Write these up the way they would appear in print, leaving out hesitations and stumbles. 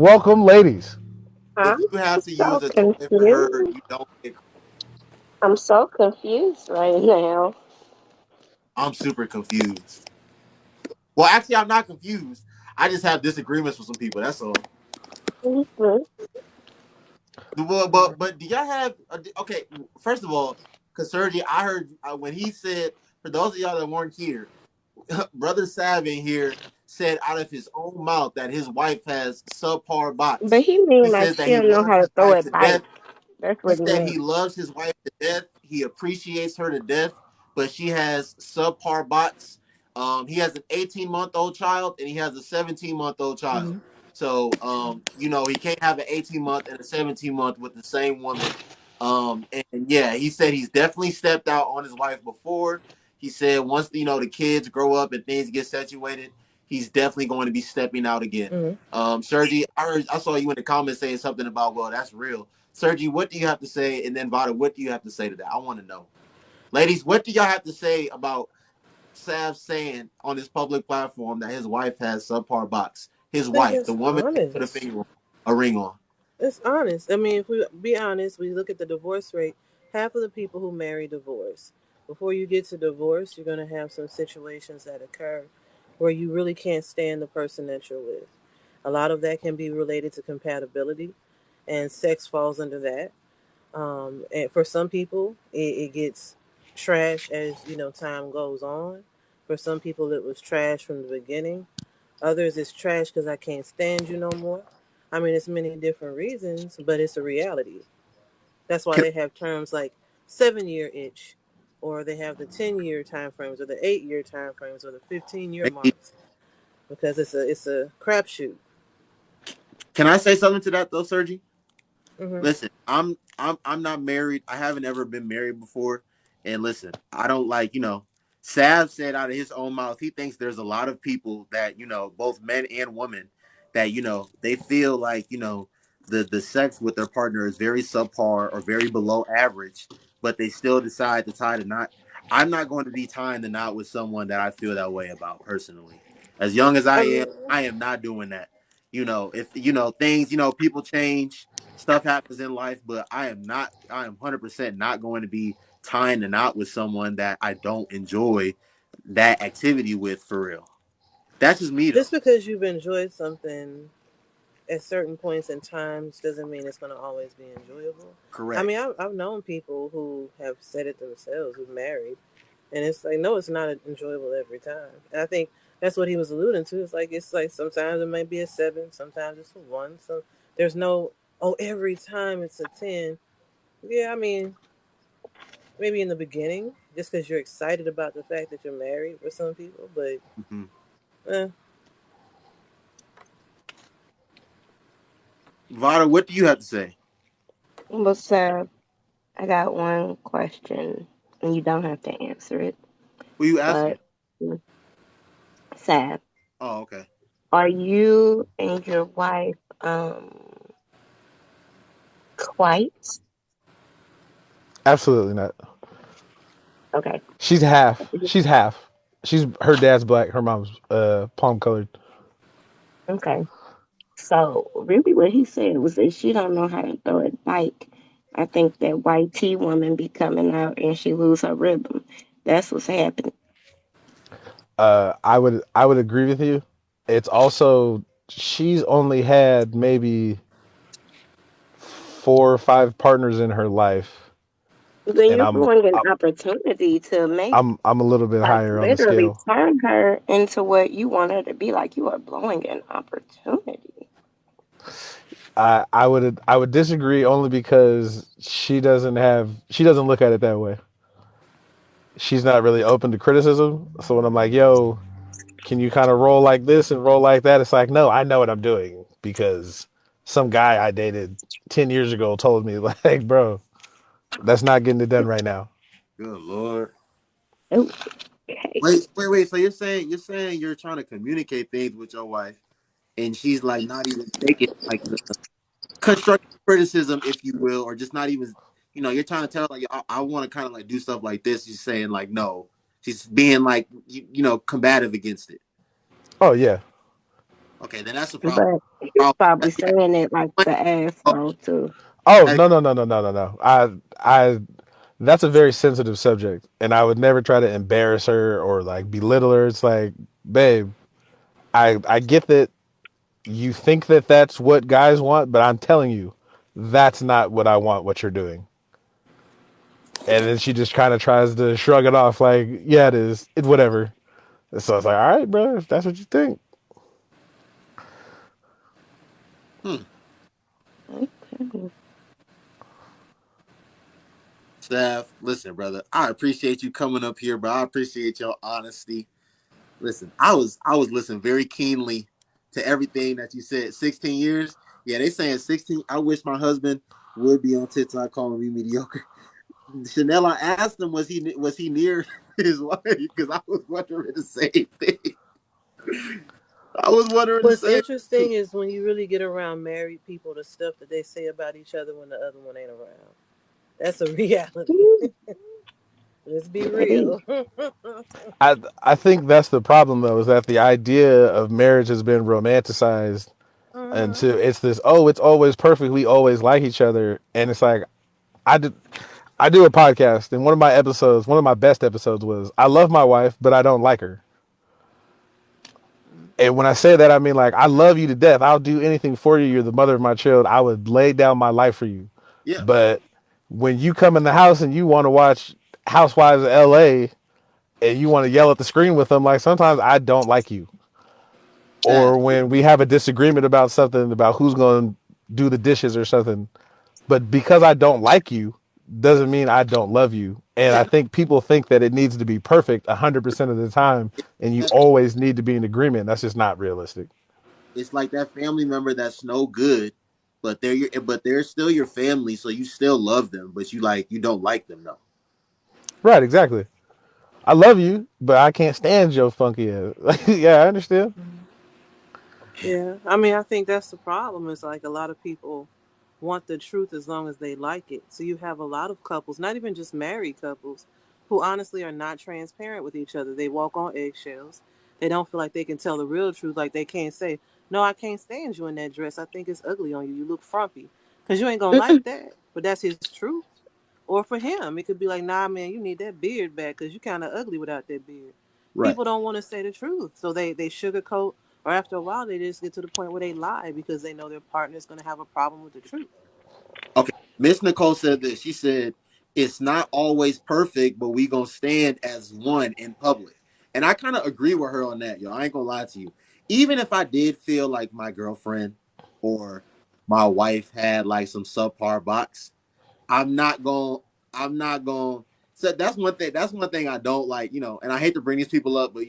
Welcome, ladies. If I'm you have to use so a toy for her, confused. you don't get. I'm so confused right now. I'm super confused. Well, actually, I'm not confused. I just have disagreements with some people. That's all. Mhm. But do y'all have okay? First of all, because Sergi, I heard when he said, for those of y'all that weren't here, Brother Sav in here said out of his own mouth that his wife has subpar But bots. he He mean like says that she he don't know loves how to his throw wife it to back. death. That's He what he said meant. he loves his wife to death. He appreciates her to death, but she has subpar bots. He has an 18-month-old child and he has a 17-month-old child. Hmm. So, he can't have an 18-month and a 17-month with the same woman. And yeah, he said he's definitely stepped out on his wife before. He said once the kids grow up and things get situated, he's definitely going to be stepping out again. Hmm. Sergi, I saw you in the comments saying something about, well, that's real. Sergi, what do you have to say? And then Vada, what do you have to say to that? I want to know. Ladies, what do y'all have to say about Sav saying on his public platform that his wife has subpar box? His I think wife, the it's woman that he put honest. a ring on. It's honest. I mean, if we be honest, we look at the divorce rate. Half of the people who marry divorce. Before you get to divorce, you're going to have some situations that occur where you really can't stand the person that you're with. A lot of that can be related to compatibility, and sex falls under that. And for some people, it gets trash as time goes on. For some people, it was trash from the beginning. Others, it's trash because I can't stand you no more. I mean, it's many different reasons, but it's a reality. That's why Can, they have terms like 7 year itch, or they have the 10 year time frames, or the 8 year time frames, or the 15 year marks, because it's a crapshoot. can I say something to that though, Sergi? Hmm. Listen, I'm not married. I haven't ever been married before. And listen, I don't Sav said out of his own mouth, he thinks there's a lot of people that, both men and women, that, they feel like, the sex with their partner is very subpar or very below average, but they still decide to tie the knot. I'm not going to be tying the knot with someone that I feel that way about personally. As young as I mean, I am not doing that. If things, people change, stuff happens in life, but I am 100% not going to be tying the knot with someone that I don't enjoy that activity with for real. That's just me though. just because you've enjoyed something at certain points in times doesn't mean it's going to always be enjoyable. I Correct. mean, I've known people who have said it themselves, who've married, and it's like, no, it's not enjoyable every time. And I think that's what he was alluding to. It's like sometimes it might be a 7, sometimes it's a 1. So there's no, oh, every time it's a 10. Yeah, I mean, maybe in the beginning, just because you're excited about the fact that you're married for some people, but Mm-hmm. eh, Vada, what do you have to say? But sir, I got one question, and you don't have to answer it. Who you asking? But Sad, Oh, okay. are you and your wife quite Absolutely not. okay? She's half. She's half. She's her dad's black. Her mom's palm colored. Okay. So really, what he said was that she don't know how to throw a bike. I think that white tea woman be coming out and she lose her rhythm. That's what's happening. I would agree with you. It's also she's only had maybe 4 or 5 partners in her life, Then and you're blowing an opportunity to make, I'm a little bit like, higher on the literally scale. turn her into what you want her to be. Like, you are blowing an opportunity. I would disagree only because she doesn't look at it that way. She's not really open to criticism. So when I'm like, yo, can you kind of roll like this and roll like that? It's like, no, I know what I'm doing because some guy I dated 10 years ago told me, like, bro, that's not getting it done right now. Good lord. Okay. Wait. So you're saying you're trying to communicate things with your wife, and she's like not even taking like the constructive criticism, if you will, or just not even. You're trying to tell like I want to kind of like do stuff like this. She's saying like no. She's being like combative against it. Oh, yeah. Okay, then that's the problem. But he's Problem. probably saying it like the Oh, asshole too. Oh that- no no no no no no no. I that's a very sensitive subject, and I would never try to embarrass her or like belittle her. It's like, babe, I get that you think that that's what guys want, but I'm telling you, that's not what I want. What you're doing, and then she just kind of tries to shrug it off, like, yeah, it is, it's whatever. So it's like, all right, bro, if that's what you think. hmm. Okay. Staff, listen, brother. I appreciate you coming up here, bro. I appreciate your honesty. Listen, I was listening very keenly to everything that you said. 16 years. Yeah, they saying 16. I wish my husband would be on TikTok calling me mediocre. Chanel, I asked him, was he near his wife? Because I was wondering the same thing. I was wondering the What's same thing. interesting is when you really get around married people, the stuff that they say about each other when the other one ain't around. That's a reality. Let's be It is. real. I think that's the problem though, is that the idea of marriage has been romanticized Hmm. into it's this, oh, it's always perfect, we always like each other, and it's like I did I do a podcast, and one of my best episodes was I love my wife, but I don't like her. And when I say that, I mean like I love you to death. I'll do anything for you. You're the mother of my child. I would lay down my life for you. Yeah, But when you come in the house and you want to watch Housewives of L.A. and you want to yell at the screen with them, like sometimes I don't like you. Chad. Or when we have a disagreement about something, about who's going to do the dishes or something, but because I don't like you doesn't mean I don't love you. And I Yeah, think people think that it needs to be perfect 100% of the time and you that, always need to be in agreement. That's just not realistic. it's like that family member that's no good, but they're still your family, so you still love them, but you don't like them though. Right, exactly. I love you, but I can't stand your funky ass. Yeah, I understand. Yeah, I mean, I think that's the problem. Is like a lot of people want the truth as long as they like it. So you have a lot of couples, not even just married couples, who honestly are not transparent with each other. They walk on eggshells. They don't feel like they can tell the real truth. Like they can't say, "No, I can't stand you in that dress. I think it's ugly on you. You look frumpy," because you ain't gonna like that. But that's his truth. Or for him, it could be like, "Nah, man, you need that beard back because you kind of ugly without that beard." Right. People don't want to say the truth, so they sugarcoat, or after a while, they just get to the point where they lie because they know their partner's going to have a problem with the truth. Okay. Miss Nicole said this. She said, it's not always perfect, but we gonna stand as one in public. And I kind of agree with her on that, yo. I ain't gonna lie to you. Even if I did feel like my girlfriend or my wife had like some subpar box, I'm not going. I'm not going. So that's one thing. That's one thing I don't like. And I hate to bring these people up, but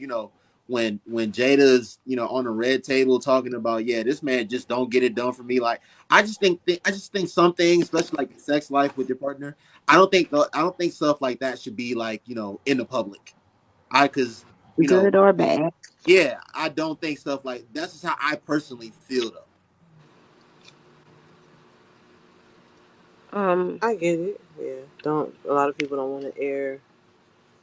when Jada's on the red table talking about, yeah, this man just don't get it done for me. Like I just think some things, especially like the sex life with your partner, I don't think stuff like that should be like in the public. I because Good or bad. yeah, I don't think stuff like that's just how I personally feel though. Um, I get it. Yeah, don't a lot of people don't want to air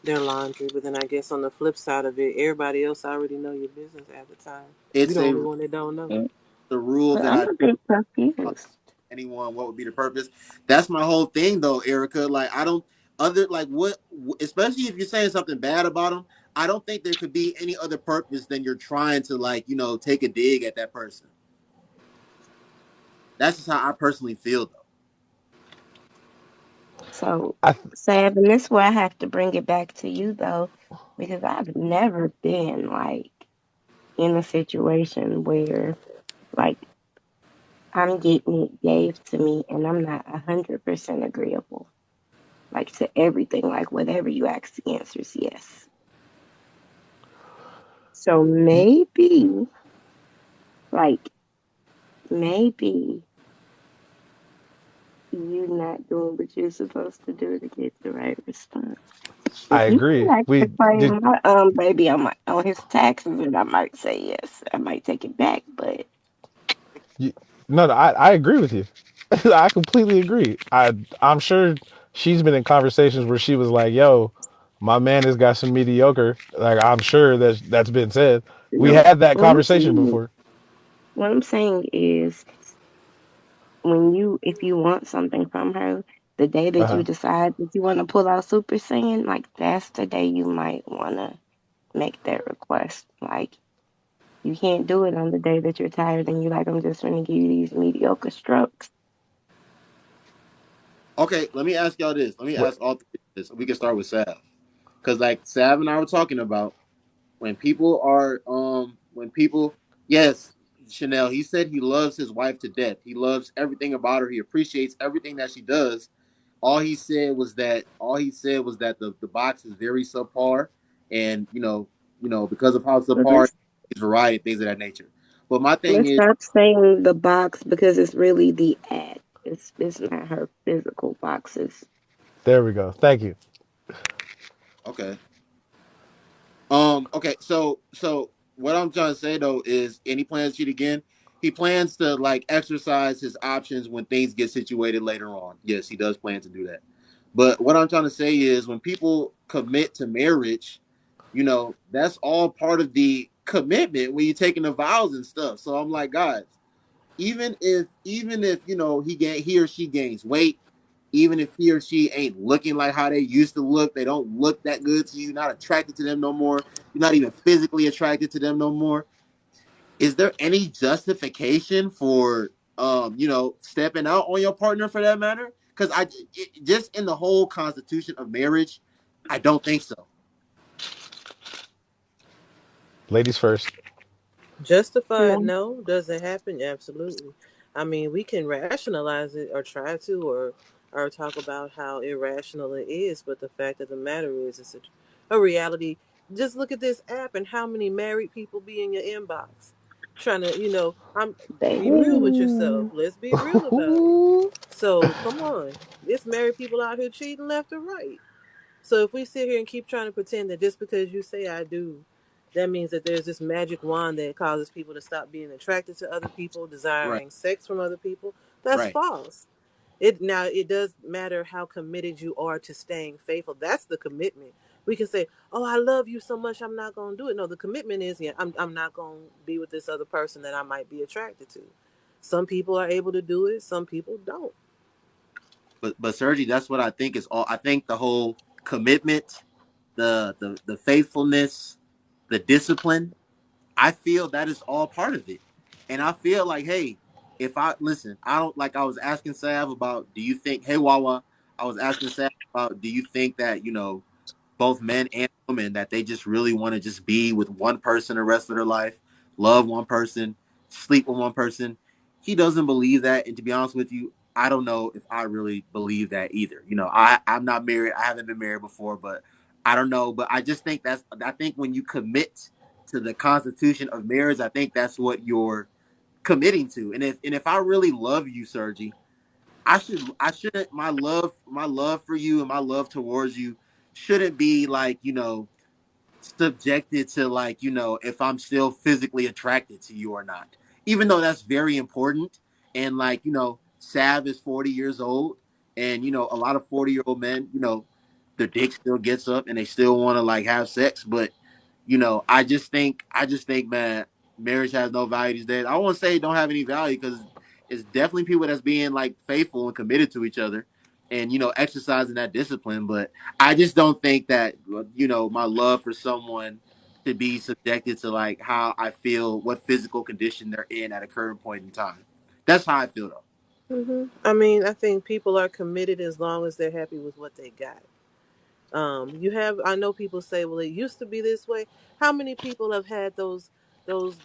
their laundry, but then I guess on the flip side of it, everybody else already know your business at the time. You It's the a only one that don't know. the rule but that I'm I a bit confused. anyone what would be the purpose. That's my whole thing though, Erica. Like I don't other like what especially if you're saying something bad about them, I don't think there could be any other purpose than you're trying to like take a dig at that person. That's just how I personally feel though. So, I Sav, and this is where I have to bring it back to you though, because I've never been like in a situation where like I'm getting it gave to me and I'm not 100% agreeable. Like to everything, like whatever you ask, the answer is yes. So like maybe you not doing what you're supposed to do to get the right response. I If you agree. like to We did. claim my baby on his taxes, and I might say yes. I might take it back, but You, no, no, I agree with you. I completely agree. I'm sure she's been in conversations where she was like, "Yo, my man has got some mediocre." Like I'm sure that's been said. We no. had that conversation Mhm. before. What I'm saying is, if you want something from her, the day Uh that you huh. decide that you want to pull out Super Saiyan, like that's the day you might want to make that request. Like, you can't do it on the day that you're tired and you like, I'm just gonna give you these mediocre strokes. Okay, let me ask y'all this. Let me What? ask all three this. We can start with Sav. Because like Sav and I were talking about, when people, yes, Chanel, he said he loves his wife to death. He loves everything about her. He appreciates everything that she does. All he said was that the box is very subpar, and because of how But subpar, it's variety, things of that nature. But my thing let's is, stop saying the box because it's really the act. It's not her physical boxes. There we go. Thank you. okay, okay, so what I'm trying to say though is, and he plans to cheat again. He plans to like exercise his options when things get situated later on. Yes, he does plan to do that. But what I'm trying to say is, when people commit to marriage, that's all part of the commitment when you're taking the vows and stuff. So I'm like, guys, even if he or she gains weight, even if he or she ain't looking like how they used to look, they don't look that good to you, not attracted to them no more, you're not even physically attracted to them no more, is there any justification for stepping out on your partner for that matter? Because just in the whole constitution of marriage, I don't think so. Ladies first. Justified, No, no. Does it happen? Absolutely. I mean, we can rationalize it or try to, or talk about how irrational it is, but the fact of the matter is, it's a reality. Just look at this app and how many married people be in your inbox, trying to, be real with yourself. Ooh. Let's be real about it. So come on, it's married people out here cheating left or right. So if we sit here and keep trying to pretend that just because you say I do, that means that there's this magic wand that causes people to stop being attracted to other people, Right, desiring sex from other people, that's right. false. It does matter how committed you are to staying faithful. That's the commitment. We can say, "Oh, I love you so much, I'm not going to do it." No, the commitment is, yeah, I'm not going to be with this other person that I might be attracted to. Some people are able to do it, some people don't. But Sergi, that's what I think is all. I think the whole commitment, the faithfulness, the discipline, I feel that is all part of it. And I feel like, hey, if I listen, I don't like. I was asking Sav about, do you think, hey Wawa, I was asking Sav about, do you think that both men and women, that they just really want to just be with one person the rest of their life, love one person, sleep with one person. He doesn't believe that, and to be honest with you, I don't know if I really believe that either. I'm not married. I haven't been married before, but I don't know. But I just think I think when you commit to the constitution of marriage, I think that's what you're committing to. And if I really love you, Sergi, I shouldn't my love for you and my love towards you shouldn't be like, subjected to, like, if I'm still physically attracted to you or not. Even though that's very important. And like, Sav is 40 years old, and a lot of 40-year-old men, their dick still gets up and they still want to like have sex. But I just think, man, marriage has no value these days. I won't say it don't have any value, because it's definitely people that's being like faithful and committed to each other, and exercising that discipline. But I just don't think that my love for someone to be subjected to like how I feel, what physical condition they're in at a current point in time. That's how I feel though. I mean, I think people are committed as long as they're happy with what they got. I know people say, well, it used to be this way. How many people have had those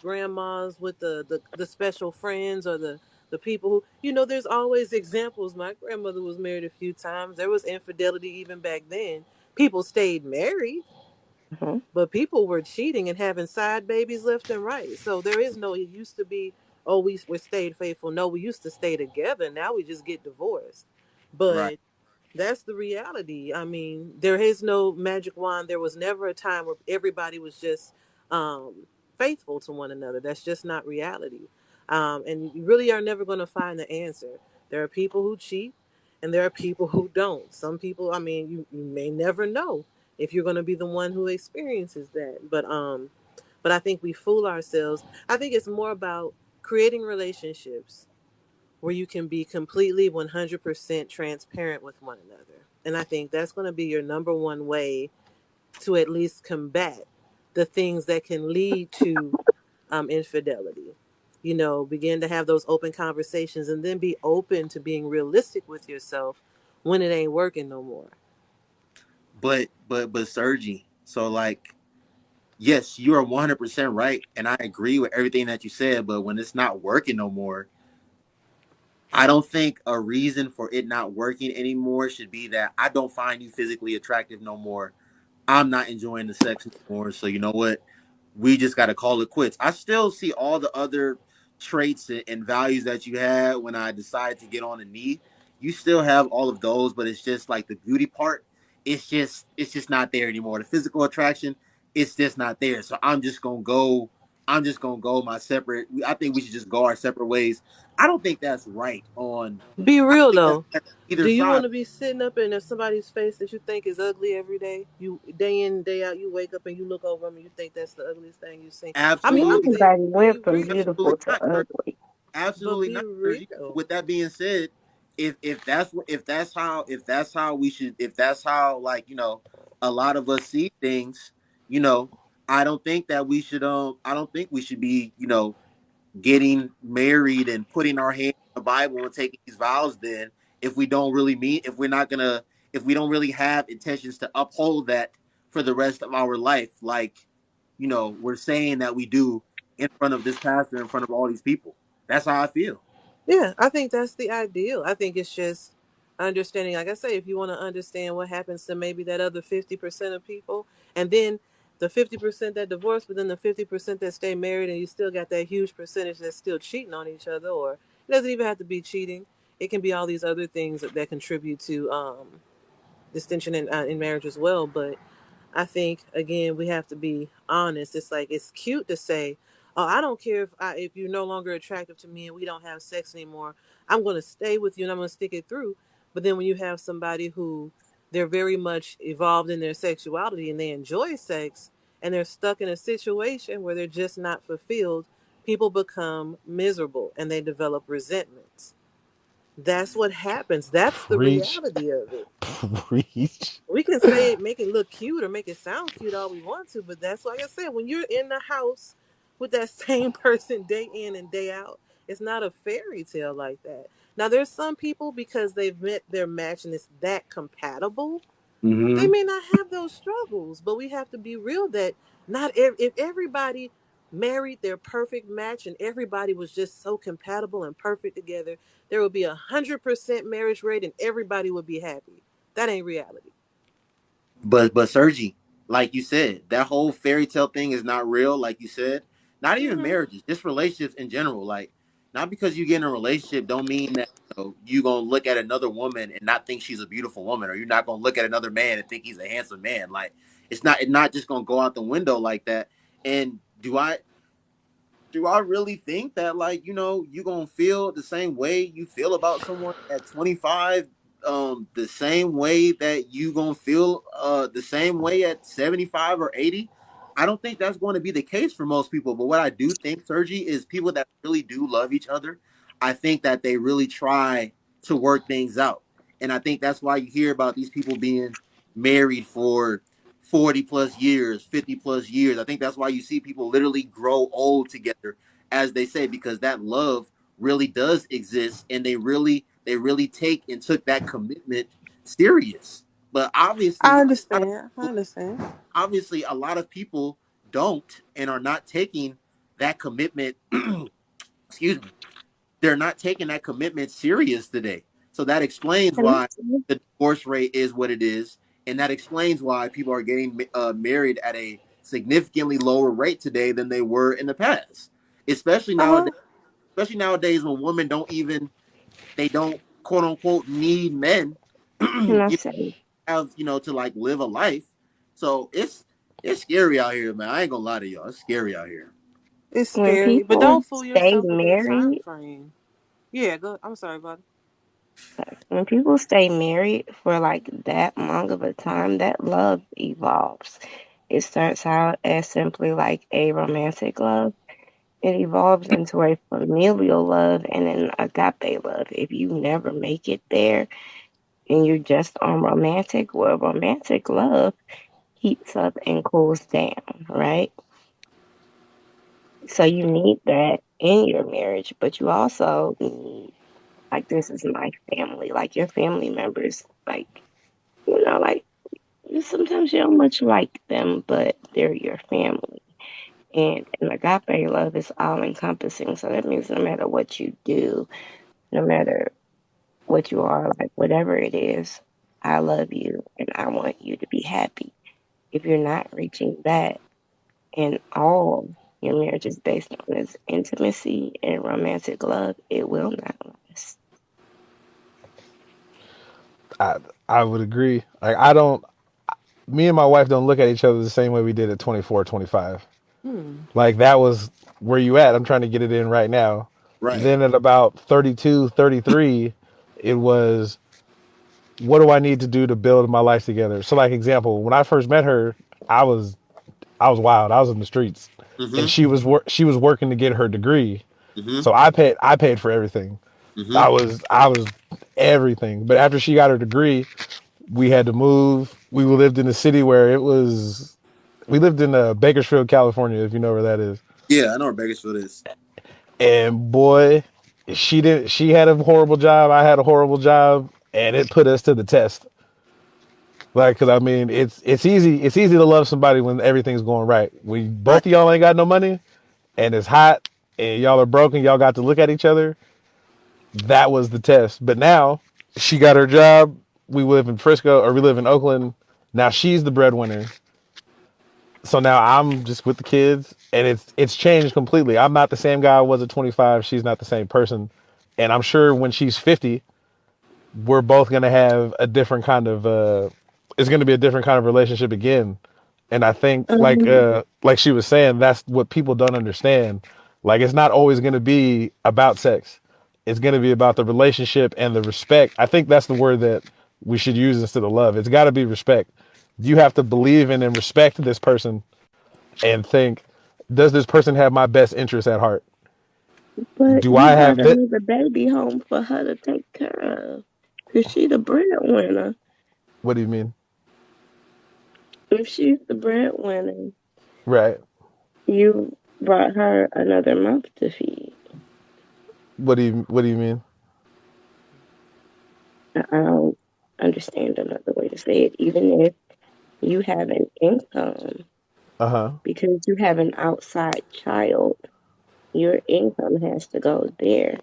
grandmas with the special friends, or the people who, there's always examples. My grandmother was married a few times. There was infidelity even back then. People stayed married, hmm but people were cheating and having side babies left and right. So there is no, it used to be, oh, we stayed faithful. No, we used to stay together. Now we just get divorced. Right. But that's the reality. I mean, there is no magic wand. There was never a time where everybody was just faithful to one another. That's just not reality. And you really are never going to find the answer. There are people who cheat, and there are people who don't. Some people, I mean, you may never know if you're going to be the one who experiences that. But I think we fool ourselves. I think it's more about creating relationships where you can be completely 100% transparent with one another. And I think that's going to be your number one way to at least combat the things that can lead to infidelity. Begin to have those open conversations and then be open to being realistic with yourself when it ain't working no more. But Sergi, so like, yes, you are 100% right, and I agree with everything that you said. But when it's not working no more, I don't think a reason for it not working anymore should be that I don't find you physically attractive no more. I'm not enjoying the sex anymore. So you know what? We just got to call it quits. I still see all the other traits and values that you had when I decided to get on a knee. You still have all of those, but it's just like the beauty part. It's just not there anymore. The physical attraction, it's just not there. So I'm just gonna go. I'm just gonna go my separate. I think we should just go our separate ways. I don't think that's right on. Be I don't real think that's though. fair on either Do you want side. to be sitting up in somebody's face that you think is ugly every day? You day in day out, you wake up and you look over them and you think that's the ugliest thing you've seen. I mean, Absolutely, okay, Everybody be went from real, absolutely beautiful to not. ugly. but Absolutely be not, Sergi. real. With that being said, if that's how we should, if that's how, like, a lot of us see things, you know, I don't think we should be, getting married and putting our hand in the Bible and taking these vows then, if we don't really mean, if we don't really have intentions to uphold that for the rest of our life, like, we're saying that we do in front of this pastor, in front of all these people. That's how I feel. Yeah, I think that's the ideal. I think it's just understanding, like I say, if you want to understand what happens to maybe that other 50% of people, and then the 50% that divorce, but then the 50% that stay married, and you still got that huge percentage that's still cheating on each other, or it doesn't even have to be cheating. It can be all these other things that contribute to distinction in marriage as well. But I think again we have to be honest. It's like it's cute to say, "Oh, I don't care if you're no longer attractive to me and we don't have sex anymore. I'm going to stay with you and I'm going to stick it through." But then when you have somebody who they're very much evolved in their sexuality and they enjoy sex and they're stuck in a situation where they're just not fulfilled, people become miserable and they develop resentments. That's what happens. That's the Preach, reality of it. preach. We can say it, make it look cute or make it sound cute all we want to, but that's like I said, when you're in the house with that same person day in and day out, it's not a fairy tale like that. Now there's some people because they've met their match and it's that compatible, they Mm-hmm. may not have those struggles, but we have to be real that if everybody married their perfect match and everybody was just so compatible and perfect together, there would be 100% marriage rate and everybody would be happy. That ain't reality. But Sergi, like you said, that whole fairy tale thing is not real. Like you said, not even Hmm. marriages, just relationships in general. Like, not because you get in a relationship don't mean that you gonna look at another woman and not think she's a beautiful woman, or you're not gonna look at another man and think he's a handsome man. Like, it's not just gonna go out the window like that. And do I really think that, like, you gonna feel the same way you feel about someone at 25, the same way that you gonna feel the same way at 75 or 80? I don't think that's going to be the case for most people. But what I do think, Sergi, is people that really do love each other, I think that they really try to work things out. And I think that's why you hear about these people being married for 40 plus years, 50 plus years. I think that's why you see people literally grow old together, as they say, because that love really does exist, and they really take and took that commitment serious. But I obviously understand. I understand. a lot of people don't, and are not taking that commitment excuse me, they're not taking that commitment serious today. So that explains And why the divorce rate is what it is, and that explains why people are getting married at a significantly lower rate today than they were in the past. Especially Uh huh. nowadays, especially nowadays when women don't quote unquote need men, can I you say, have to like live a life. So it's scary out here, man. I ain't gonna lie to y'all. It's scary out here. It's when scary, but people don't fool stay yourself with that time married, frame. Yeah, go. I'm sorry, buddy. when people stay married for like that long of a time, that love evolves. It starts out as simply like a romantic love. it evolves into a familial love and an agape love. If you never make it there and you're just on romantic, well, romantic love heats up and cools down, right? So you need that in your marriage, but you also need, like, this is my family, like your family members, like, like sometimes you don't much like them, but they're your family. And an agape love is all encompassing. So that means no matter what you do, no matter what you are, like whatever it is, I love you and I want you to be happy. If you're not reaching that, and all your marriage is based on is intimacy and romantic love, it will not last. I I would agree. Like I don't. Me and my wife don't look at each other the same way we did at 24, 25. Hmm. Like that was where you at. I'm trying to get it in right now. Right. Then at about 32, 33, it was what do I need to do to build my life together? So like example, when I first met her, I was I was wild. I was in the streets. And Mm-hmm. she was working to get her degree. Mm-hmm. So I paid for everything. Mm-hmm. I was everything. But after she got her degree, we had to move. We lived in a city where it was we lived in Bakersfield, California, if you know where that is. Yeah, I know where Bakersfield is. And boy, she had a horrible job, I had a horrible job, and it put us to the test. Like, cause I mean, it's easy to love somebody when everything's going right. When Right. both of y'all ain't got no money and it's hot and y'all are broken, y'all got to look at each other. That was the test. But now she got her job. We live in Frisco or we live in Oakland. Now she's the breadwinner. So now I'm just with the kids and it's changed completely. I'm not the same guy I was at 25. She's not the same person. And I'm sure when she's 50, we're both going to have a different kind of it's going to be a different kind of relationship again. And I think Um, like she was saying, that's what people don't understand. Like it's not always going to be about sex. It's going to be about the relationship and the respect. I think that's the word that we should use instead of love. It's got to be respect. You have to believe in and respect this person and think, does this person have my best interest at heart? but Do you I brought have that? another baby home for her to take care of. Cause she the breadwinner. What do you mean? If she's the breadwinner, Right. you brought her another mouth to feed. What do you mean? I don't understand another way to say it. Even if you have an income, Uh huh. because you have an outside child, your income has to go there,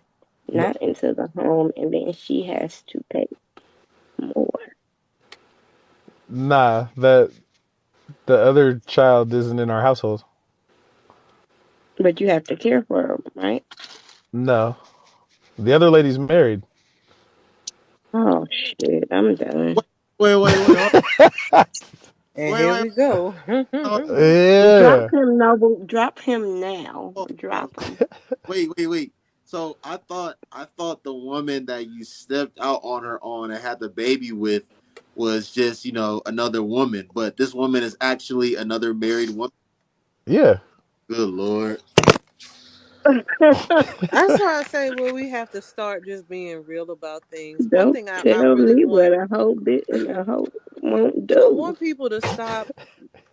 not into the home, and then she has to pay more. Nah, that the other child isn't in our household. But you have to care for her, right? No, the other lady's married. Oh shit, I'm done. Wait. And Wait, here wait, we go. hold, Drop Yeah. him, Noble. Drop him now. hold, hold. Drop him. Wait. So I thought the woman that you stepped out on her on and had the baby with was just, another woman, but this woman is actually another married woman. Yeah. Good Lord. That's why I say, well, we have to start just being real about things. One Don't thing I tell really me what want, a whole bit and a whole won't I do. want people to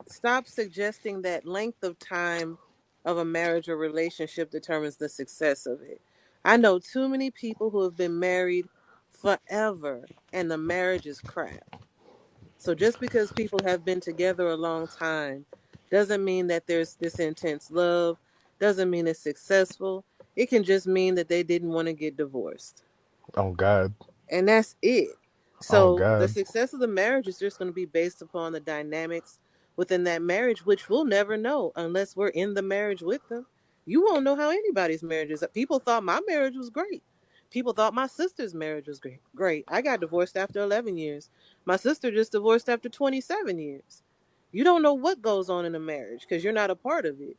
stop suggesting that length of time of a marriage or relationship determines the success of it. I know too many people who have been married forever and the marriage is crap. So just because people have been together a long time doesn't mean that there's this intense love, doesn't mean it's successful. It can just mean that they didn't want to get divorced. Oh God. And that's it. Oh So the God. success of the marriage is just going to be based upon the dynamics within that marriage, which we'll never know unless we're in the marriage with them. You won't know how anybody's marriage is. People thought my marriage was great. People thought my sister's marriage was great. Great. I got divorced after 11 years. My sister just divorced after 27 years. You don't know what goes on in a marriage because you're not a part of it.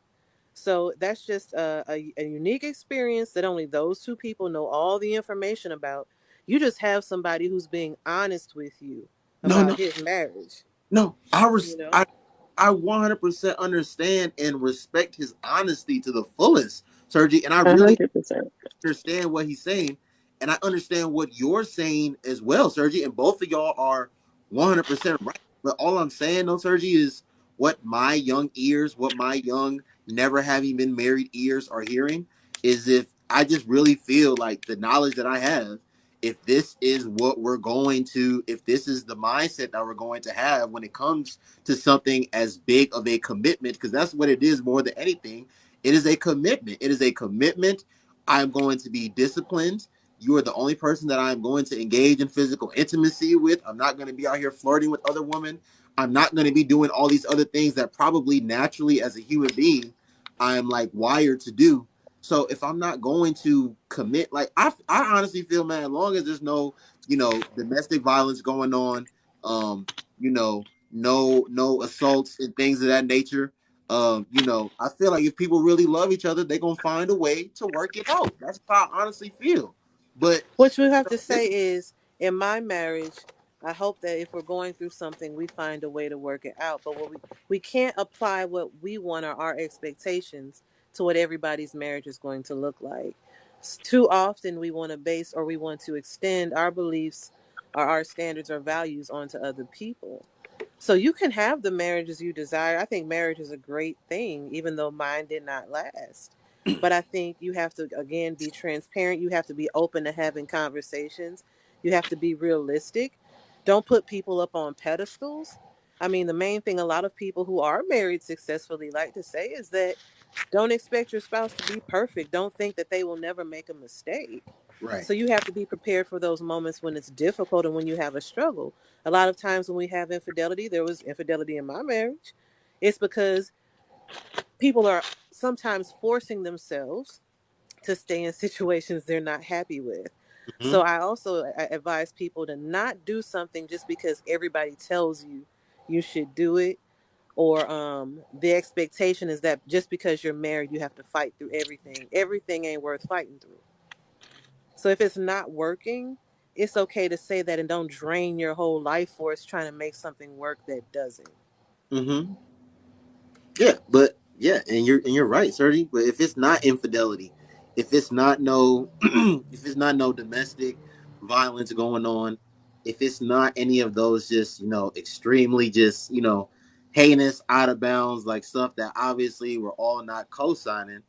So that's just a unique experience that only those two people know all the information about. You just have somebody who's being honest with you No, no, about his marriage, no. you know? I 100% understand and respect his honesty to the fullest. Sergi, and I really 100%. understand what he's saying, and I understand what you're saying as well, Sergi. And both of y'all are 100% right. But all I'm saying, though, Sergi, is what my young ears, what my young never having been married ears are hearing is if I just really feel like the knowledge that I have, if this is what we're going to, if this is the mindset that we're going to have when it comes to something as big of a commitment, because that's what it is more than anything. It is a commitment. It is a commitment. I'm going to be disciplined. You are the only person that I'm going to engage in physical intimacy with. I'm not going to be out here flirting with other women. I'm not going to be doing all these other things that probably naturally as a human being I'm like wired to do. So if I'm not going to commit, like I honestly feel, man, as long as there's no, domestic violence going on, um, no assaults and things of that nature, I feel like if people really love each other, they're gonna find a way to work it out. That's how I honestly feel. But What you have to say is, in my marriage, I hope that if we're going through something, we find a way to work it out. But we can't apply what we want or our expectations to what everybody's marriage is going to look like. Too often, we want to base or we want to extend our beliefs or our standards or values onto other people. So you can have the marriages you desire. I think marriage is a great thing, even though mine did not last. But I think you have to, again, be transparent. You have to be open to having conversations. You have to be realistic. Don't put people up on pedestals. I mean, the main thing a lot of people who are married successfully like to say is that don't expect your spouse to be perfect. Don't think that they will never make a mistake. right. So you have to be prepared for those moments when it's difficult and when you have a struggle. A lot of times when we have infidelity, there was infidelity in my marriage. It's because people are sometimes forcing themselves to stay in situations they're not happy with. So Mm-hmm. I also advise people to not do something just because everybody tells you you should do it, or the expectation is that just because you're married you have to fight through everything. Everything ain't worth fighting through. So if it's not working, it's okay to say that and don't drain your whole life force trying to make something work that doesn't. Mm-hmm. Yeah, but yeah, and you're right, Sergi. But if it's not infidelity, if it's not no, if it's not no domestic violence going on, if it's not any of those just extremely just heinous, out of bounds like stuff that obviously we're all not co-signing.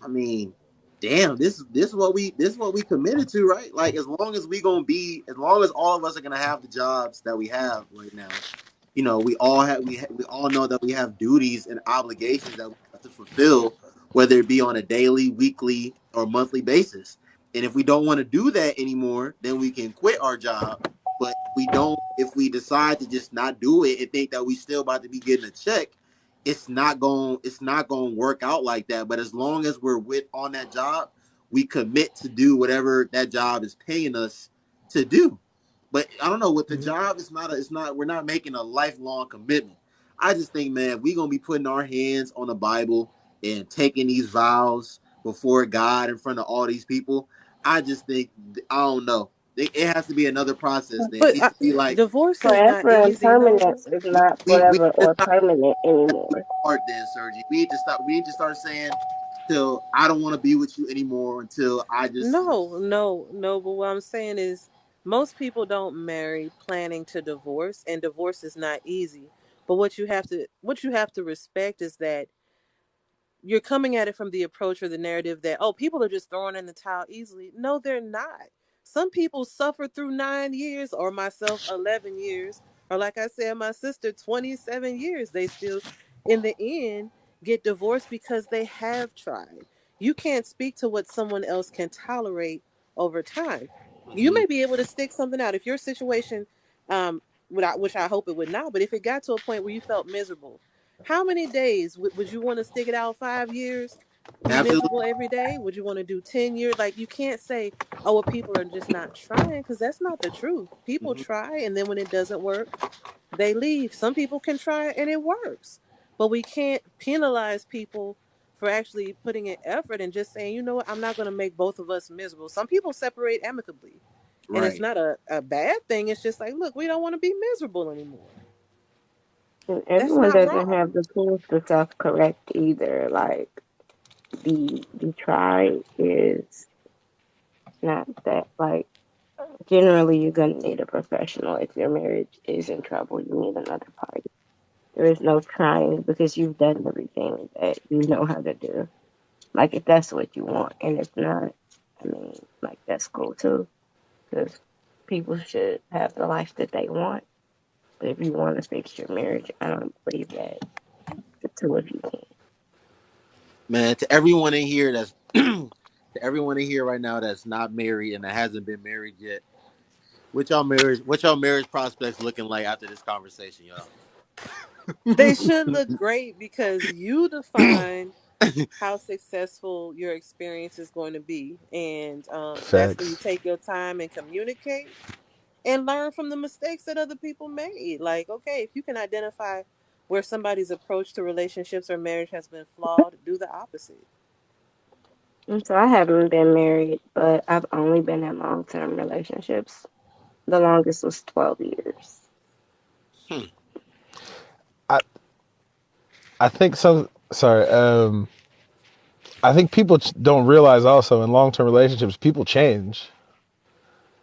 I mean, damn, this is what we committed to, right? Like as long as all of us are gonna have the jobs that we have right now, we all know that we have duties and obligations that we have to fulfill, whether it be on a daily, weekly, or monthly basis. And if we don't want to do that anymore, then we can quit our job. But if we decide to just not do it and think that we still about to be getting a check, it's not going to work out like that. But as long as we're with on that job, we commit to do whatever that job is paying us to do. But I don't know, with the job, we're not making a lifelong commitment. I just think, man, if we're gonna be putting our hands on the Bible and taking these vows before God in front of all these people, I just think, I don't know. It has to be another process. Then it But needs to be like divorce is not Forever and easy, permanent Noble. is we not we forever just or stop permanent anymore. part then, Sergi. We need to start saying till I don't want to be with you anymore until I just No, no, no. But what I'm saying is, most people don't marry planning to divorce, and divorce is not easy. But what you have to respect is that you're coming at it from the approach or the narrative that, oh, people are just throwing in the towel easily. No, they're not. Some people suffer through 9 years, or myself 11 years, or like I said, my sister 27 years. They still in the end get divorced because they have tried. You can't speak to what someone else can tolerate over time. You Mhm. may be able to stick something out if your situation, um which I hope it would not, but if it got to a point where you felt miserable, how many days would you want to stick it out? 5 years? Be Absolutely. miserable every day? Would you want to do 10 years? Like, you can't say, oh, well, people are just not trying, because that's not the truth. People Mhm. try, and then when it doesn't work, they leave. Some people can try and it works. But we can't penalize people for actually putting in effort and just saying, you know what, I'm not going to make both of us miserable. Some people separate amicably, and it's Right. not a bad thing. It's just like, look, we don't want to be miserable anymore. And That's everyone not doesn't wrong. have the tools to self correct either. Like, The try is not that like generally you're gonna need a professional if your marriage is in trouble. You need another party. There is no trying because you've done everything that you know how to do. Like if that's what you want, and if not, I mean, like that's cool too. Because people should have the life that they want. But if you want to fix your marriage, I don't believe that the two of you can. Man, to everyone in here that's to everyone in here right now that's not married and that hasn't been married yet, what y'all marriage prospects looking like after this conversation, y'all? They should look great because you define how successful your experience is going to be, and that's when you Facts. take your time and communicate and learn from the mistakes that other people made. Like, okay, if you can identify where somebody's approach to relationships or marriage has been flawed, do the opposite. And so I haven't been married, but I've only been in long term relationships. The longest was 12 years. Hmm. I I think some. Sorry. I think people don't realize also in long term relationships, people change.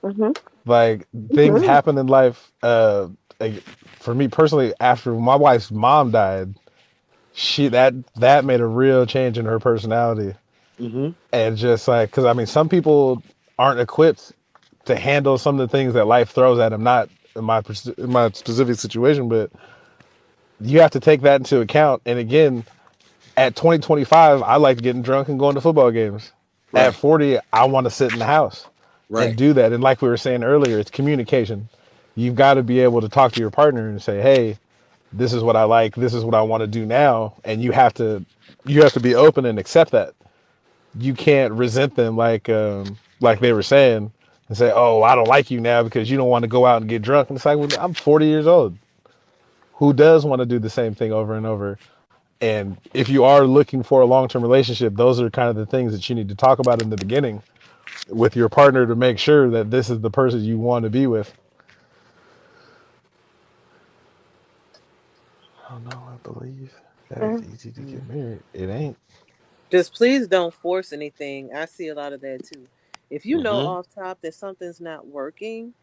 Mhm. Like things Mhm. happen in life. Like, for me personally, after my wife's mom died, that made a real change in her personality. Mm-hmm. And just like, because I mean, some people aren't equipped to handle some of the things that life throws at them. Not in my specific situation, but you have to take that into account. And again, at 2025, I like getting drunk and going to football games. At Right. 40, I want to sit in the house and Right. do that. And like we were saying earlier, it's communication. You've got to be able to talk to your partner and say, "Hey, this is what I like. This is what I want to do now." And you have to be open and accept that. You can't resent them like they were saying and say, "Oh, I don't like you now because you don't want to go out and get drunk." And it's like, well, I'm 40 years old. Who does want to do the same thing over and over? And if you are looking for a long term relationship, those are kind of the things that you need to talk about in the beginning with your partner to make sure that this is the person you want to be with. Oh no, I believe that it's easy to get married. It ain't. Just please don't force anything. I see a lot of that too. If you know Mm-hmm. off top that something's not working,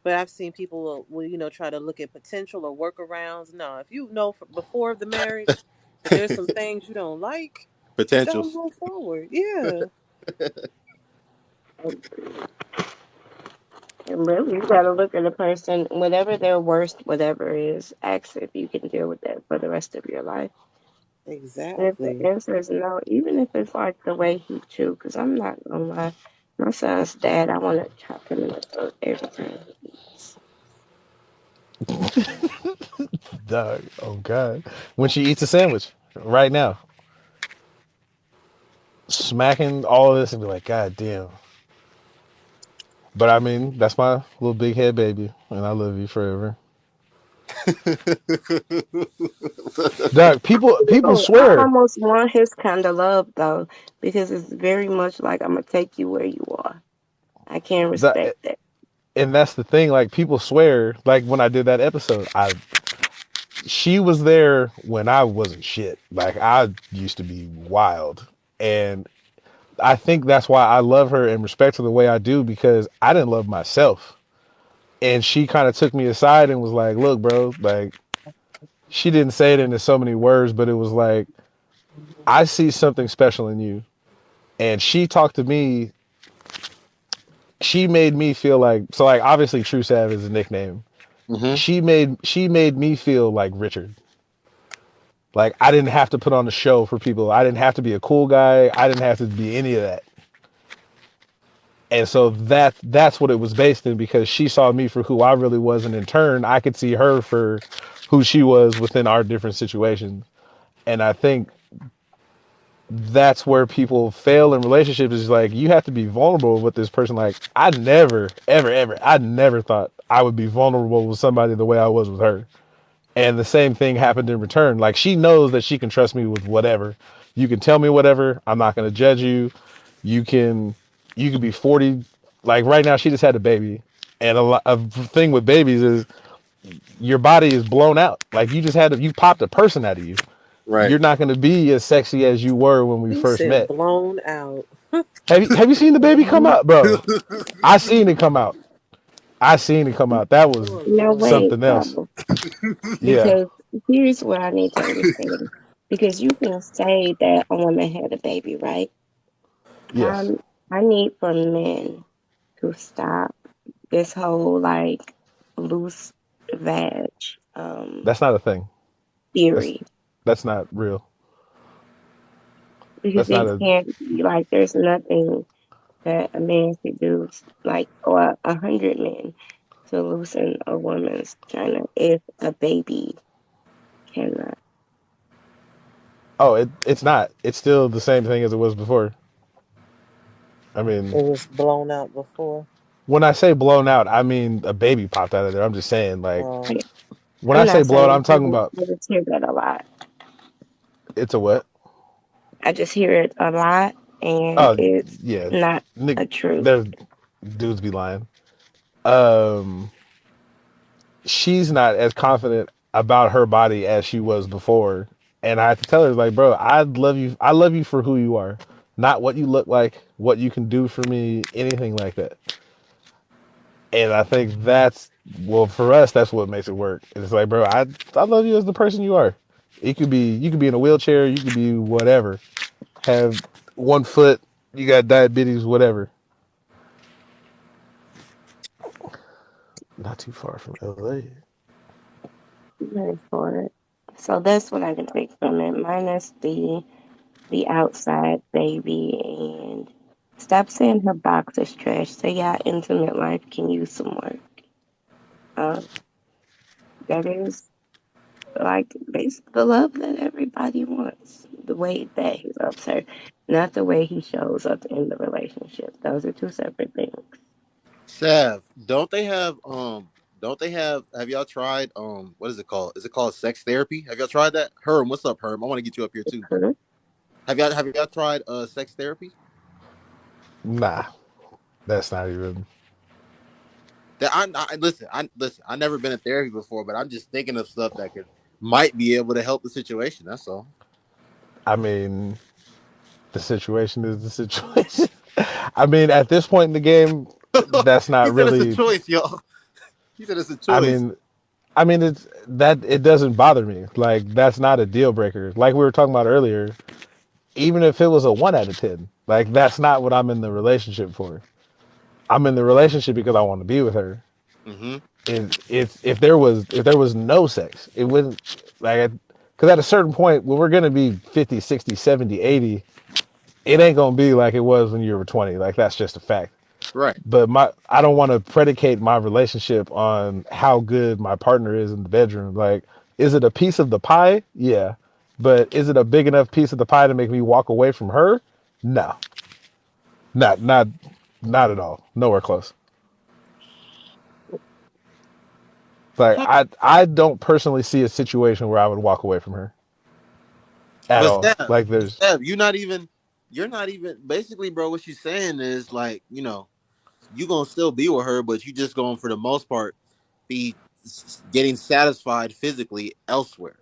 but I've seen people will try to look at potential or workarounds. No, if you know before the marriage that there's some things you don't like, don't Potentials. move forward. Yeah, And really, you gotta look at a person, whatever their worst, whatever is, ask if you can deal with that for the rest of your life. And if the exactly. answer is no, even if it's like the way he chew, because I'm not gonna lie, my son's dad, I want to chop him in the throat every time he eats. Dog. Oh God. When she eats a sandwich right now, smacking all of this and be like, God damn. But I mean, that's my little big head baby, and I love you forever. Dog. People Oh, I swear almost want his kind of love though, because it's very much like I'm gonna take you where you are. I can't that, respect that. and that's the thing. Like people swear. Like when I did that episode, I she was there when I wasn't shit. Like I used to be wild, and I think that's why I love her and respect her the way I do because I didn't love myself. And she kind of took me aside and was like, "Look, bro, like she didn't say it in so many words, but it was like I see something special in you." And she talked to me. She made me feel like so like obviously True Sav is a nickname. Mm-hmm. She made me feel like Richard. Like I didn't have to put on a show for people. I didn't have to be a cool guy. I didn't have to be any of that. And so that's what it was based in because she saw me for who I really was, and in turn, I could see her for who she was within our different situations. And I think that's where people fail in relationships is like you have to be vulnerable with this person. Like I never, ever, ever, I never thought I would be vulnerable with somebody the way I was with her. And the same thing happened in return. Like she knows that she can trust me with whatever. You can tell me whatever. I'm not going to judge you. You can you can be 40. Like right now, she just had a baby, and a thing with babies is your body is blown out. Like you just you popped a person out of you. Right. You're not going to be as sexy as you were when we He first said met. blown out. Have you seen the baby come Mhm. out, bro? I seen it come out. I seen it come out. That was Poor No girl. way, something else. so Yeah. because here's what I need to understand. Because you can say that a woman had a baby, right? Yes. I need for men to stop this whole like loose vag That's not a thing. That's theory that's not real. because That's not it a can't be like there's nothing that a man should do like or 100 men to loosen a woman's vagina if a baby cannot. Oh, it's not. It's still the same thing as it was before. I mean, It was blown out before. when I say blown out, I mean a baby popped out of there. I'm just saying, like, Um, Like, when I I'm say not blown, saying I'm talking about I just hear that a lot. it's a what? I just hear it a lot, and Oh, it's yeah. not Nick, a truth. there's dudes be lying. Um, she's not as confident about her body as she was before, and I have to tell her, like, bro, I love you. I love you for who you are, not what you look like, what you can do for me, anything like that. And I think that's well for us. That's what makes it work. It's like, bro, I love you as the person you are. You could be in a wheelchair. You could be whatever. Have 1 foot. You got diabetes. Whatever. Not too far from LA. Ready for it. So that's what I can take from it. Minus the outside baby and stop saying her box is trash. Say your intimate life can use some work. Um, that is like basically the love that everybody wants. The way that he loves her, not the way he shows up in the relationship. Those are two separate things. Sav, don't they have y'all tried what is it called? Is it called sex therapy? Have y'all tried that? Herm, what's up, Herm? I want to get you up here too. Hmm. Have y'all tried sex therapy? Nah, that's not even. That listen, I never been in therapy before, but I'm just thinking of stuff that could might be able to help the situation. That's all. I mean, the situation is the situation. I mean, at this point in the game, that's He not said it's a really. choice, y'all. He said it's a I choice. mean, I mean, it's that it doesn't bother me. Like that's not a deal breaker. Like we were talking about earlier, even if it was a 1 out of 10, like that's not what I'm in the relationship for. I'm in the relationship because I want to be with her. Mm-hmm. It's if there was no sex, it wouldn't like because at a certain point when we're gonna be 50, 60, 70, 80, it ain't gonna be like it was when you were 20. Like that's just a fact. Right. But my I don't want to predicate my relationship on how good my partner is in the bedroom. Like, is it a piece of the pie? Yeah. But is it a big enough piece of the pie to make me walk away from her? No. Not at all. Nowhere close. Like Huh. I don't personally see a situation where I would walk away from her at But all. Steph, Like there's Steph, you're not even basically, bro. What she's saying is like, you gonna still be with her, but you just going for the most part be getting satisfied physically elsewhere.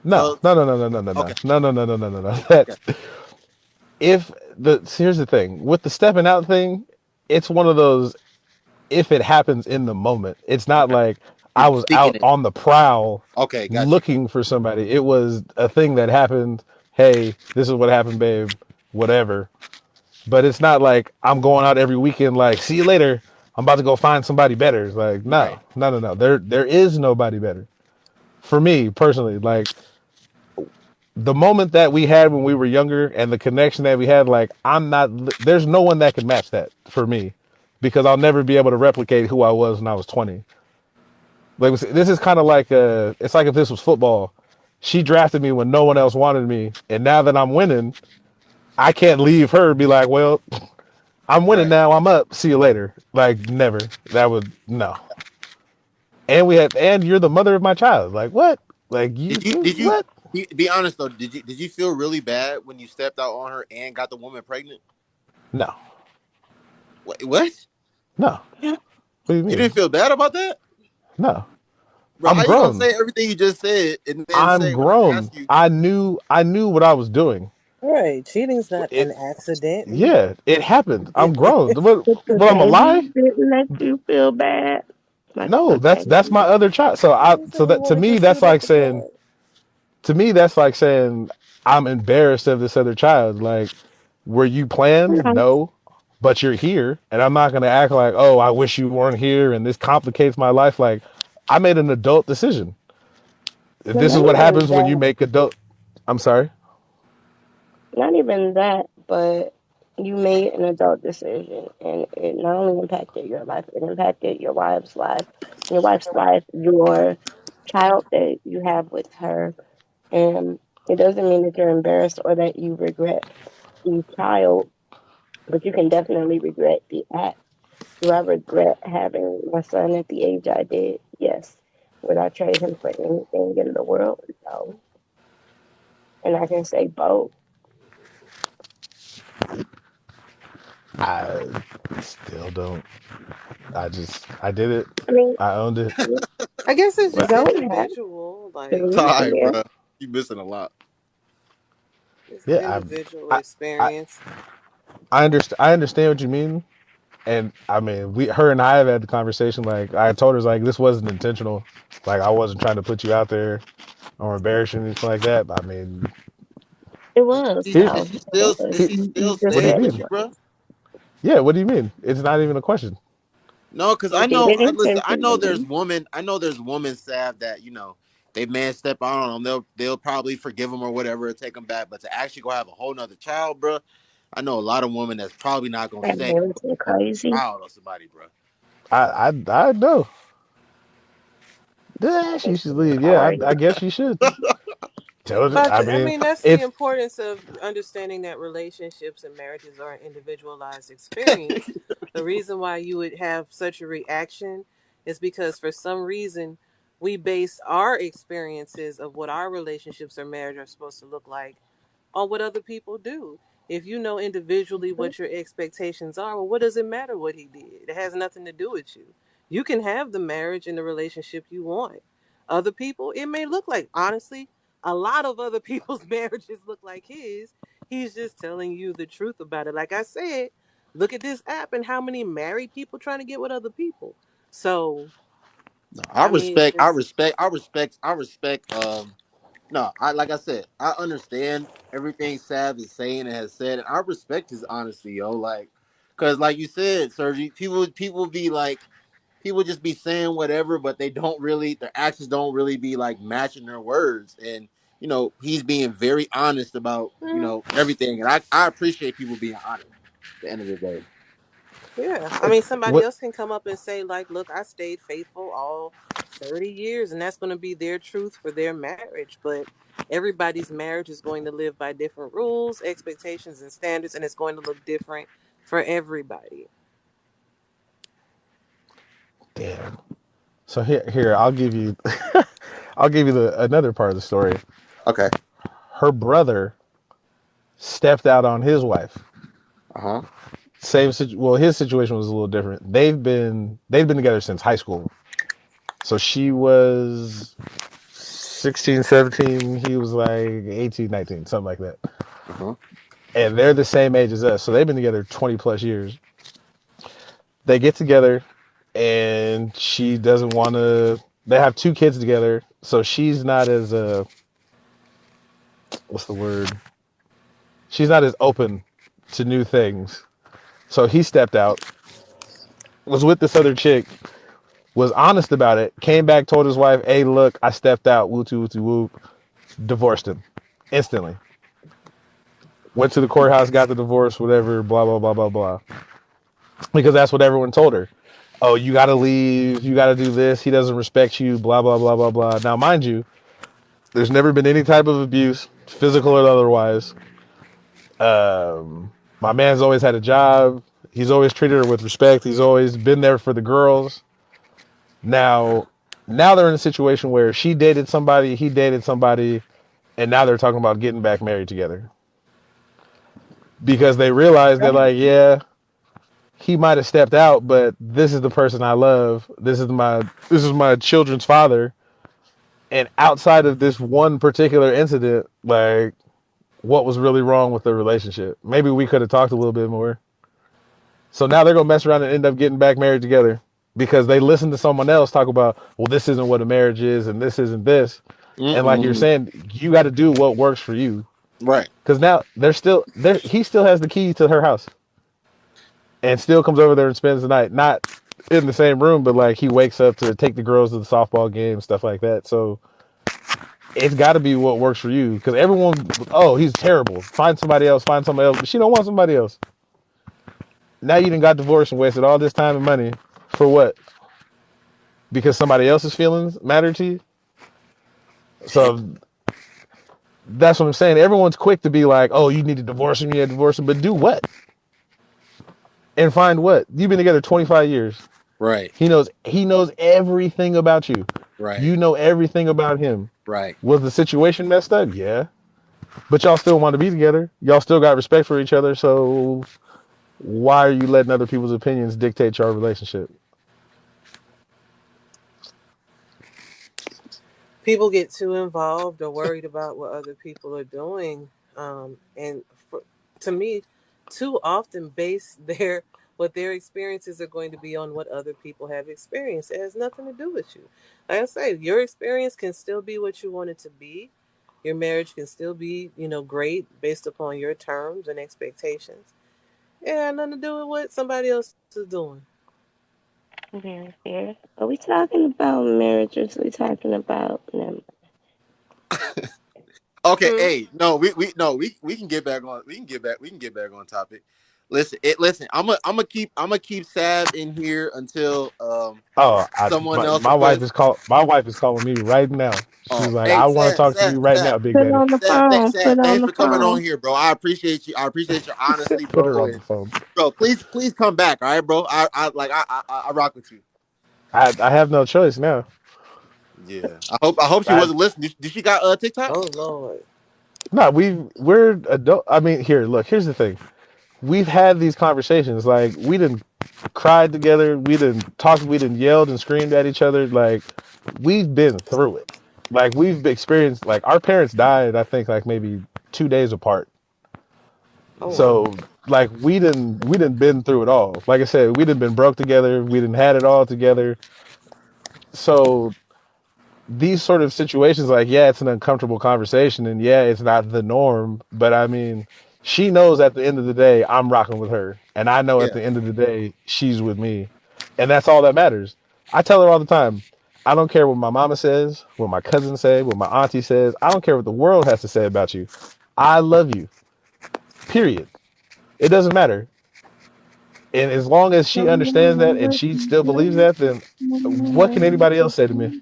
no, So no, no, no, no, no, no, okay, no, no, no, no, no, no, no. okay, That's if the here's the thing with the stepping out thing, it's one of those if it happens in the moment. It's not okay. like You're I was seeking out it. on the prowl Okay, got you. looking for somebody. It was a thing that happened. Hey, this is what happened, babe. Whatever. But it's not like I'm going out every weekend like, see you later. I'm about to go find somebody better. It's like, Right. no, no, no, no. There is nobody better. For me personally, like the moment that we had when we were younger and the connection that we had, like I'm not there's no one that can match that for me because I'll never be able to replicate who I was when I was 20. Like this is kind of like it's like if this was football. She drafted me when no one else wanted me, and now that I'm winning, I can't leave her and be like, "Well, I'm winning Right. now. I'm up. See you later." Like never. That would no. And you're the mother of my child. Like what? Like Did you did you what? be honest though? Did you feel really bad when you stepped out on her and got the woman pregnant? No, What? no. What do you You mean? didn't feel bad about that? No. bro. I'm How you gonna grown. say everything you just said and then I'm say when I grown. ask you? I knew what I was doing. Right. Cheating's not It an accident. yeah, it happened. I'm It, grown. What But the what I'm a lie? baby didn't make you feel bad. Like, No, okay, that's my other child. So I he said so he that to wanted to me see that's about like the saying blood. I'm embarrassed of this other child. Like, were you planned? no, No, but you're here, and I'm not gonna act like, oh, I wish you weren't here, and this complicates my life. Like, I made an adult decision. but This is not what even happens when you that. make adult. I'm sorry. Not even that, but you made an adult decision, and it not only impacted your life, it impacted your wife's life, your child that you have with her. And it doesn't mean that you're embarrassed or that you regret the child, but you can definitely regret the act. Do I regret having my son at the age I did? Yes. Would I trade him for anything in the world? No. And I can say both. I still don't. I did it. I mean, I owned it. you I guess it's just don't have individual. Like, to. Ty, Yeah. bro, you missing a lot. it's Yeah, individual I, I, experience. I understand. I understand what you mean, and I mean, her and I have had the conversation. Like, I told her, like, this wasn't intentional. Like, I wasn't trying to put you out there or embarrass you or anything like that. I mean, It was, here, Is though. she It still was. is she You still just what do you said staying it with mean? you, was. bro? Yeah, what do you mean? It's not even a question. No, because I She know. did Listen, I know there's intentionally. women. I know there's women, Sav, that they man step out on them. They'll probably forgive them or whatever, or take them back. But to actually go have a whole nother child, bro, I know a lot of women that's probably not gonna And stay it was for a crazy. child or somebody, bro. I know. Yeah, I she think should it's leave. Yeah, I crazy. guess she should. Tell her. But I I mean, mean, that's the it's importance of understanding that relationships and marriages are an individualized experience. The reason why you would have such a reaction is because for some reason we base our experiences of what our relationships or marriage are supposed to look like on what other people do. If you know individually what your expectations are, well, what does it matter what he did? It has nothing to do with you. You can have the marriage and the relationship you want. Other people, it may look like, honestly, a lot of other people's marriages look like his. He's just telling you the truth about it. Like I said, look at this app and how many married people trying to get with other people. So, No, I I mean, it's respect. I just, respect. I respect. I respect. No, I like I said, I understand everything Sav is saying and has said, and I respect his honesty, yo. Like, cause like you said, Sergi, people be like, people just be saying whatever, but they don't really, their actions don't really be like matching their words, and he's being very honest about mm, everything, and I appreciate people being honest. At the end of the day, yeah. I mean, somebody what. else can come up and say, like, look, I stayed faithful all 30 years, and that's going to be their truth for their marriage. But everybody's marriage is going to live by different rules, expectations, and standards, and it's going to look different for everybody. Damn. So here, I'll give you, I'll give you another part of the story. okay, Her brother stepped out on his wife. uh-huh, Well, his situation was a little different. They've been together since high school. So she was 16, 17. He was like 18, 19, something like that. uh-huh. And they're the same age as us. So they've been together 20 plus years. They get together and she doesn't want to. They have two kids together. So she's not as, what's the word? She's not as open to new things. So he stepped out, was with this other chick, was honest about it, came back, told his wife, hey, look, I stepped out, woo woo whoop, divorced him instantly. Went to the courthouse, got the divorce, whatever, blah, blah, blah, blah, blah. Because that's what everyone told her. Oh, you got to leave, you got to do this, he doesn't respect you, blah, blah, blah, blah, blah. Now, mind you, there's never been any type of abuse, physical or otherwise. My man's always had a job. He's always treated her with respect. He's always been there for the girls. Now, now they're in a situation where she dated somebody, he dated somebody, and now they're talking about getting back married together because they realize they're like, yeah, he might have stepped out, but this is the person I love. This is my children's father. And outside of this one particular incident, like, what was really wrong with the relationship? Maybe we could have talked a little bit more. So now they're gonna mess around and end up getting back married together because they listened to someone else talk about, well, this isn't what a marriage is, and this isn't this. And like you're Mm-mm. saying, you got to do what works for you. Right. Because now they're still there. He still has the key to her house, and still comes over there and spends the night. Not in the same room, but like he wakes up to take the girls to the softball game, stuff like that. So it's got to be what works for you. Because everyone, oh, he's terrible. Find somebody else. Find somebody else. But she don't want somebody else. Now you done got divorced and wasted all this time and money for what? Because somebody else's feelings matter to you. Damn. So that's what I'm saying. Everyone's quick to be like, "Oh, you need to divorce him. You need to divorce him," but do what? And find what? You've been together 25 years. Right. He knows everything about you. Right. You know everything about him. Right. Was the situation messed up? Yeah. But y'all still want to be together. Y'all still got respect for each other. So why are you letting other people's opinions dictate your relationship? People get too involved or worried about what other people are doing, and to me, too often base their what their experiences are going to be on what other people have experienced. It has nothing to do with you. Like I say, your experience can still be what you want it to be. Your marriage can still be, great based upon your terms and expectations. It had nothing to do with what somebody else is doing. Very fair. Are we talking about marriages? We talking about them? Okay, Hmm? hey, no, we can get back on we can get back on topic. Listen, I'm gonna keep Sav in here until Oh, someone else my wife approach. is calling me right now. She's Oh, like, hey, I want to Sav, talk to Sav, you right Sav, now, Big Put it Daddy. on the Sav, phone. Put Sav, it on thanks the for coming on phone. here, bro. I appreciate you. I appreciate your honesty, Put bro. her on the And phone. bro, please come back, all right, bro. I rock with you. I have no choice now. Yeah, I hope she I wasn't listening. Did she got TikTok? Oh Lord. no, we're adult. I mean, here, look. Here's the thing. We've had these conversations. Like we didn't cried together. We didn't talk. We didn't yelled and screamed at each other. Like we've been through it. Like we've experienced. Like our parents died. I think like maybe 2 days apart. Oh wow. So like we didn't been through it all. Like I said, we didn't been broke together. We didn't had it all together. So these sort of situations, like, yeah, it's an uncomfortable conversation, and yeah, it's not the norm, but I mean, she knows at the end of the day, I'm rocking with her, and I know at Yeah, the end of the day, she's with me, and that's all that matters. I tell her all the time, I don't care what my mama says, what my cousin say, what my auntie says. I don't care what the world has to say about you. I love you. Period. It doesn't matter. And as long as she understands that and she still believes that, then what can anybody else say to me?